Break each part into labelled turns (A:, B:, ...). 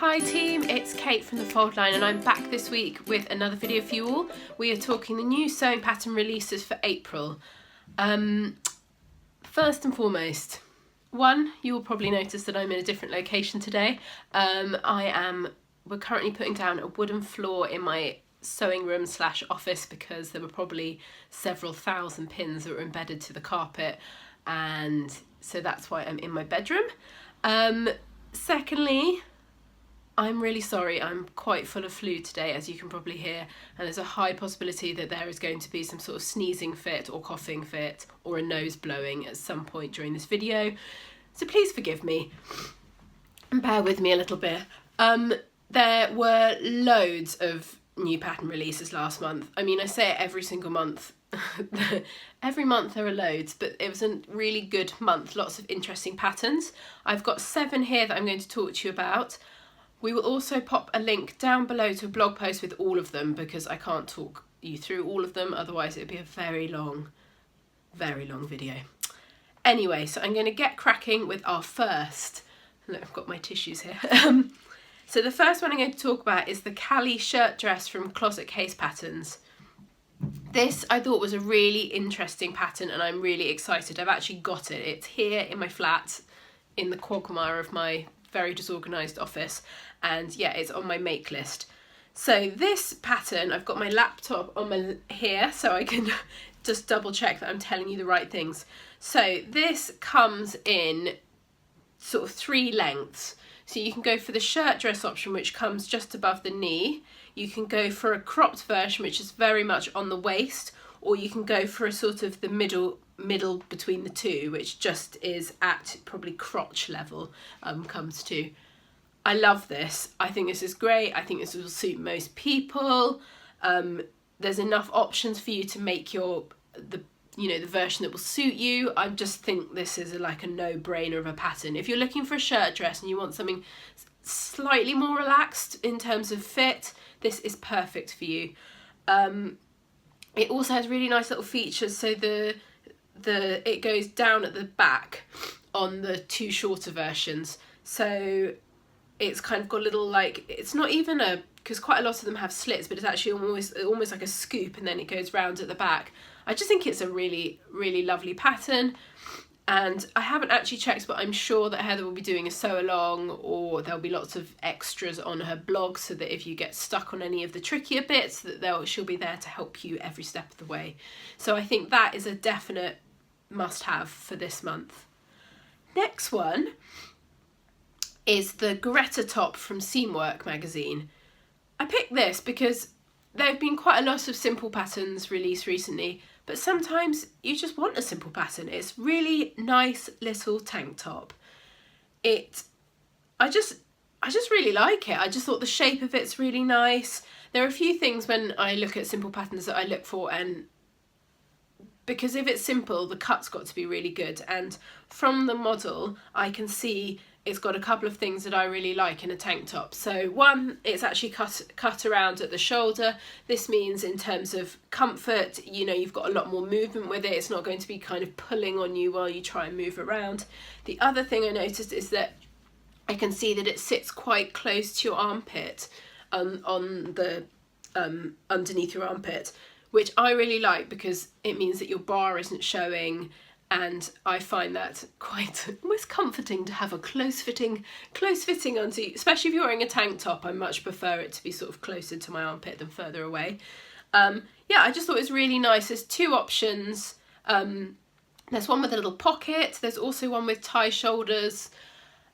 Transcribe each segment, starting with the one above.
A: Hi team, it's Kate from the Fold Line and I'm back this week with another video for you all. We are talking the new sewing pattern releases for April. First and foremost, you will probably notice that I'm in a different location today. We're currently putting down a wooden floor in my sewing room / office because there were probably several thousand pins that were embedded to the carpet, and so that's why I'm in my bedroom. Secondly, I'm really sorry, I'm quite full of flu today, as you can probably hear, and there's a high possibility that there is going to be some sort of sneezing fit or coughing fit or a nose blowing at some point during this video. So please forgive me and bear with me a little bit. There were loads of new pattern releases last month. I mean, I say it every single month. Every month there are loads, but it was a really good month, lots of interesting patterns. I've got 7 here that I'm going to talk to you about. We will also pop a link down below to a blog post with all of them because I can't talk you through all of them, otherwise it would be a very long video. Anyway, so I'm going to get cracking with our first. Look, I've got my tissues here. So the first one I'm going to talk about is the Callie shirt dress from Closet Case Patterns. This I thought was a really interesting pattern and I'm really excited. I've actually got it. It's here in my flat in the quagmire of my very disorganised office, and yeah, it's on my make list. So this pattern, I've got my laptop on here so I can just double check that I'm telling you the right things. So this comes in sort of 3 lengths. So you can go for the shirt dress option, which comes just above the knee. You can go for a cropped version, which is very much on the waist, or you can go for a sort of the middle between the two, which just is at probably crotch level, comes to. I love this. I think this is great. I think this will suit most people. There's enough options for you to make the version that will suit you. I just think this is like a no-brainer of a pattern. If you're looking for a shirt dress and you want something slightly more relaxed in terms of fit, this is perfect for you. It also has really nice little features. So it goes down at the back on the 2 shorter versions. So it's kind of got a little, like, it's not even because quite a lot of them have slits, but it's actually almost like a scoop, and then it goes round at the back. I just think it's a really, really lovely pattern. And I haven't actually checked, but I'm sure that Heather will be doing a sew along, or there'll be lots of extras on her blog so that if you get stuck on any of the trickier bits, that she'll be there to help you every step of the way. So I think that is a definite must-have for this month. Next one is the Greta top from Seamwork magazine. I picked this because there have been quite a lot of simple patterns released recently, but sometimes you just want a simple pattern. It's really nice little tank top. I just really like it. I just thought the shape of it's really nice. There are a few things when I look at simple patterns that I look for, and because if it's simple, the cut's got to be really good. And from the model, I can see it's got a couple of things that I really like in a tank top. So one, it's actually cut around at the shoulder. This means in terms of comfort, you've got a lot more movement with it. It's not going to be kind of pulling on you while you try and move around. The other thing I noticed is that I can see that it sits quite close to your armpit, on the underneath your armpit, which I really like because it means that your bar isn't showing. And I find that quite almost comforting to have a close fitting onto, especially if you're wearing a tank top. I much prefer it to be sort of closer to my armpit than further away. Yeah, I just thought it was really nice. There's 2 options. There's one with a little pocket. There's also one with tie shoulders,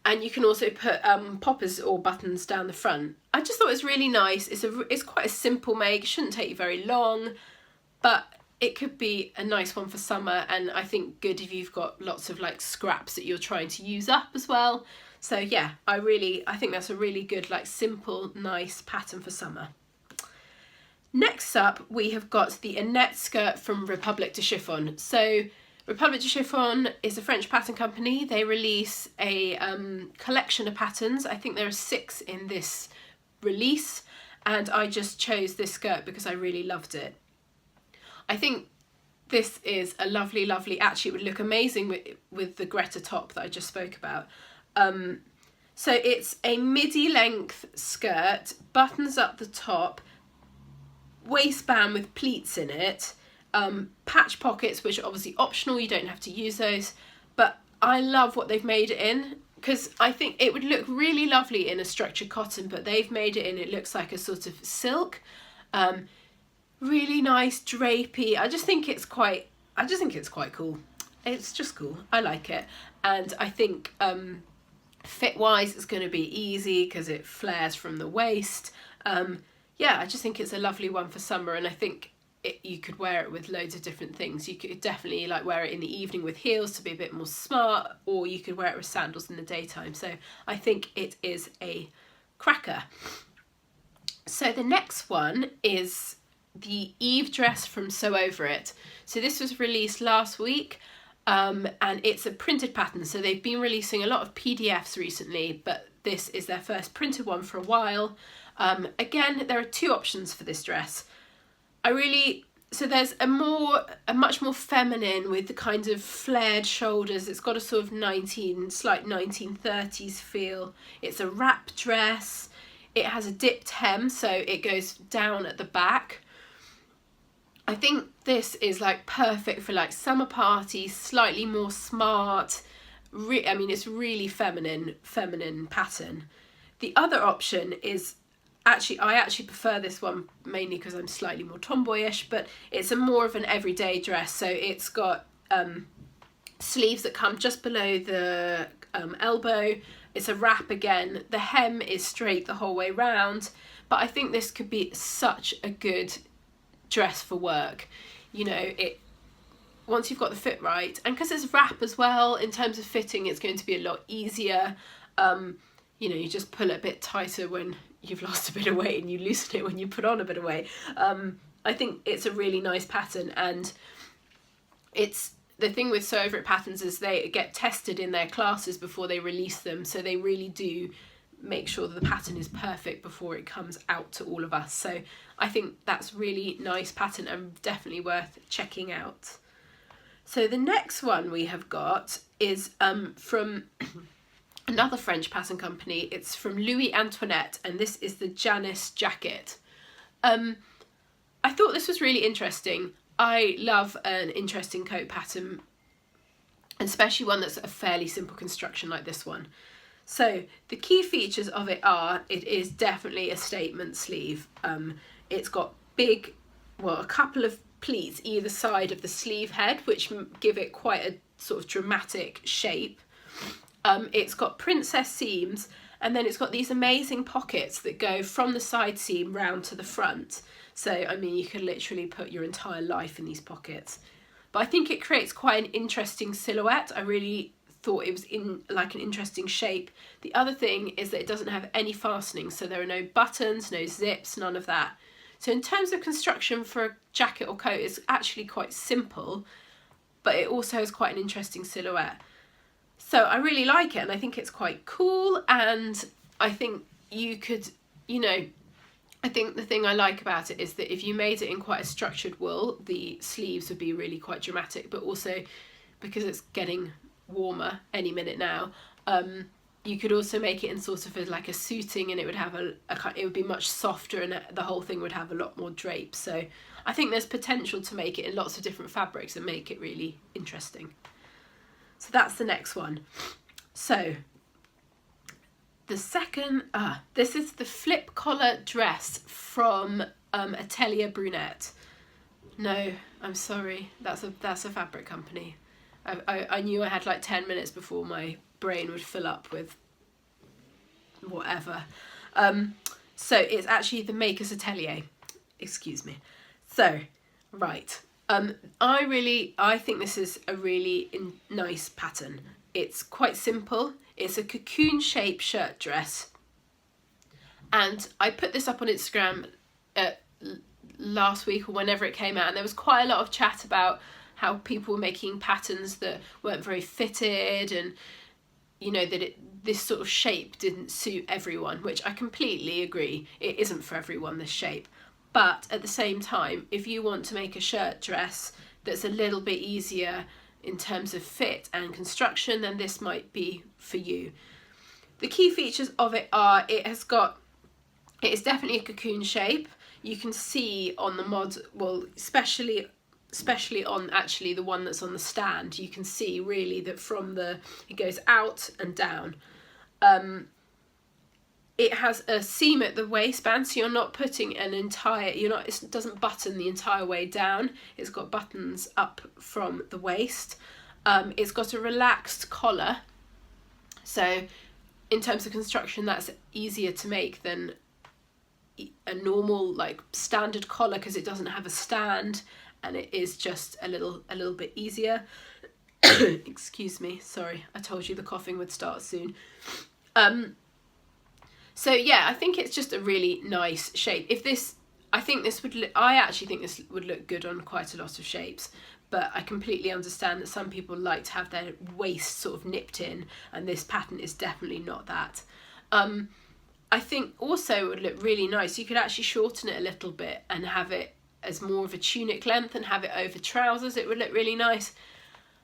A: and you can also put poppers or buttons down the front. I just thought it was really nice. It's quite a simple make. It shouldn't take you very long, but it could be a nice one for summer, and I think good if you've got lots of like scraps that you're trying to use up as well. So yeah, I think that's a really good, like, simple, nice pattern for summer. Next up, we have got the Annette Skirt from Republic de Chiffon. So Republic de Chiffon is a French pattern company. They release a collection of patterns. I think there are 6 in this release, and I just chose this skirt because I really loved it. I think this is a lovely, actually it would look amazing with the Greta top that I just spoke about. So it's a midi length skirt, buttons up the top, waistband with pleats in it, patch pockets, which are obviously optional, you don't have to use those, but I love what they've made it in, because I think it would look really lovely in a structured cotton, but they've made it in, it looks like a sort of silk, really nice drapey. I just think it's quite cool. It's just cool. I like it, and I think fit wise it's going to be easy because it flares from the waist. Yeah, I just think it's a lovely one for summer, and I think you could wear it with loads of different things. You could definitely like wear it in the evening with heels to be a bit more smart, or you could wear it with sandals in the daytime. So I think it is a cracker. So the next one is the Eve dress from Sew Over It. So this was released last week, and it's a printed pattern. So they've been releasing a lot of PDFs recently, but this is their first printed one for a while. Again, there are two options for this dress. So there's a much more feminine with the kind of flared shoulders. It's got a sort of slight 1930s feel. It's a wrap dress. It has a dipped hem, so it goes down at the back. I think this is like perfect for like summer parties, slightly more smart. I mean, it's really feminine pattern. The other option is I actually prefer this one mainly because I'm slightly more tomboyish, but it's a more of an everyday dress. So it's got sleeves that come just below the elbow. It's a wrap again. The hem is straight the whole way round, but I think this could be such a good dress for work. You know, once you've got the fit right, and because it's wrap as well, in terms of fitting, it's going to be a lot easier. You know, you just pull it a bit tighter when you've lost a bit of weight, and you loosen it when you put on a bit of weight. I think it's a really nice pattern, and it's the thing with Sew Over It patterns is they get tested in their classes before they release them, so they really do make sure that the pattern is perfect before it comes out to all of us. So I think that's really nice pattern and definitely worth checking out. So the next one we have got is from another French pattern company. It's from Louis Antoinette, and this is the Janus Jacket. I thought this was really interesting. I love an interesting coat pattern, especially one that's a fairly simple construction like this one. So the key features of it are, it is definitely a statement sleeve. It's got a couple of pleats either side of the sleeve head, which give it quite a sort of dramatic shape. It's got princess seams, and then it's got these amazing pockets that go from the side seam round to the front. So, I mean, you can literally put your entire life in these pockets. But I think it creates quite an interesting silhouette. I really thought it was in like an interesting shape. The other thing is that it doesn't have any fastening, so there are no buttons, no zips, none of that. So in terms of construction for a jacket or coat, it's actually quite simple, but it also has quite an interesting silhouette. So I really like it, and I think it's quite cool, and I think you could, you know, I think the thing I like about it is that if you made it in quite a structured wool, the sleeves would be really quite dramatic, but also because it's getting warmer any minute now, you could also make it in sort of like a suiting, and it would have it would be much softer, and the whole thing would have a lot more drape. So I think there's potential to make it in lots of different fabrics and make it really interesting. So that's the next one. So the second, this is the flip collar dress from Atelier Brunette. No, I'm sorry, that's a fabric company. I knew I had like 10 minutes before my brain would fill up with whatever. So it's actually the Maker's Atelier, excuse me. So, right. I think this is a really nice pattern. It's quite simple. It's a cocoon shaped shirt dress. And I put this up on Instagram last week or whenever it came out, and there was quite a lot of chat about how people were making patterns that weren't very fitted, and you know that this sort of shape didn't suit everyone, which I completely agree. It isn't for everyone, this shape. But at the same time, if you want to make a shirt dress that's a little bit easier in terms of fit and construction, then this might be for you. the key features of it are it is definitely a cocoon shape. You can see on the mod, well, especially on actually the one that's on the stand, you can see really that it goes out and down. It has a seam at the waistband, so you're not putting it doesn't button the entire way down. It's got buttons up from the waist. It's got a relaxed collar, so in terms of construction that's easier to make than a normal like standard collar, because it doesn't have a stand and it is just a little bit easier. Excuse me, sorry, I told you the coughing would start soon. So yeah, I think it's just a really nice shape. I actually think this would look good on quite a lot of shapes, but I completely understand that some people like to have their waist sort of nipped in, and this pattern is definitely not that. I think also it would look really nice. You could actually shorten it a little bit and have it as more of a tunic length and have it over trousers. It would look really nice.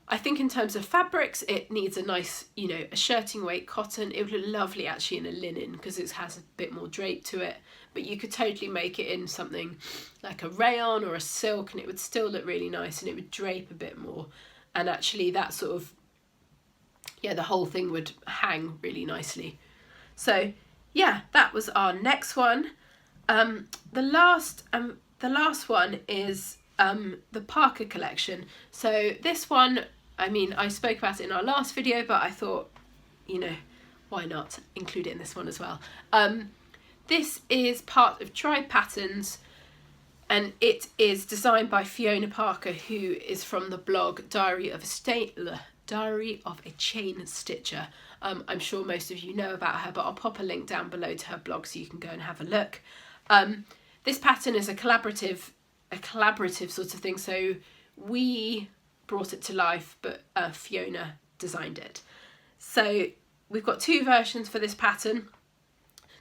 A: I think in terms of fabrics, it needs a nice, a shirting weight cotton. It would look lovely actually in a linen because it has a bit more drape to it. But you could totally make it in something like a rayon or a silk, and it would still look really nice, and it would drape a bit more. And actually that sort of, the whole thing would hang really nicely. So yeah, that was our next one. The last one is the Parker collection. So this one, I spoke about it in our last video, but I thought, why not include it in this one as well. This is part of Tribe Patterns, and it is designed by Fiona Parker, who is from the blog Diary of a Chain Stitcher. I'm sure most of you know about her, but I'll pop a link down below to her blog so you can go and have a look. This pattern is a collaborative sort of thing, so we brought it to life, but Fiona designed it. So we've got two versions for this pattern.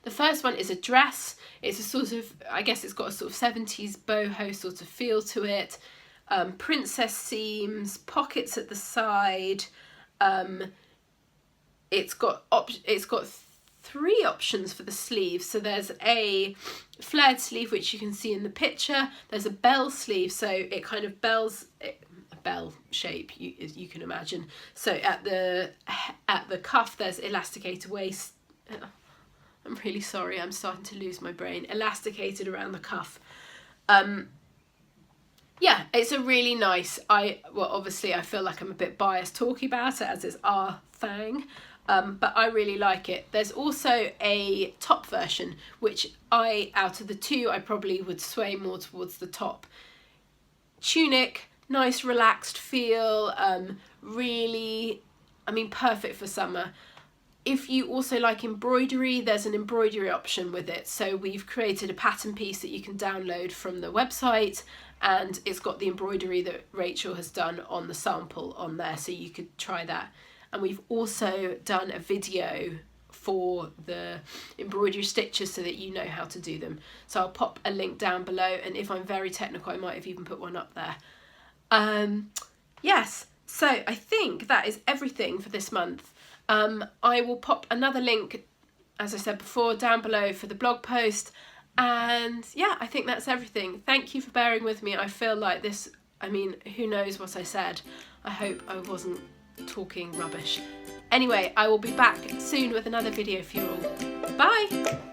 A: The first one is a dress. It's a sort of, I guess it's got a sort of 70s boho sort of feel to it. Princess seams, pockets at the side. It's got three options for the sleeves. So there's a flared sleeve, which you can see in the picture. There's a bell sleeve, so it kind of bells, a bell shape, you can imagine. So at the cuff there's elasticated waist. I'm really sorry, I'm starting to lose my brain. Elasticated around the cuff. Yeah, it's a really nice, obviously I feel like I'm a bit biased talking about it as it's our thing, but I really like it. There's also a top version, which out of the two, I probably would sway more towards the top. Tunic, nice relaxed feel, really, perfect for summer. If you also like embroidery, there's an embroidery option with it. So we've created a pattern piece that you can download from the website, and it's got the embroidery that Rachel has done on the sample on there, so you could try that. And we've also done a video for the embroidery stitches so that you know how to do them. So I'll pop a link down below, and if I'm very technical, I might have even put one up there. Yes, so I think that is everything for this month. I will pop another link, as I said before, down below for the blog post. And yeah, I think that's everything. Thank you for bearing with me. I feel like this, who knows what I said. I hope I wasn't talking rubbish. Anyway, I will be back soon with another video for you all. Bye!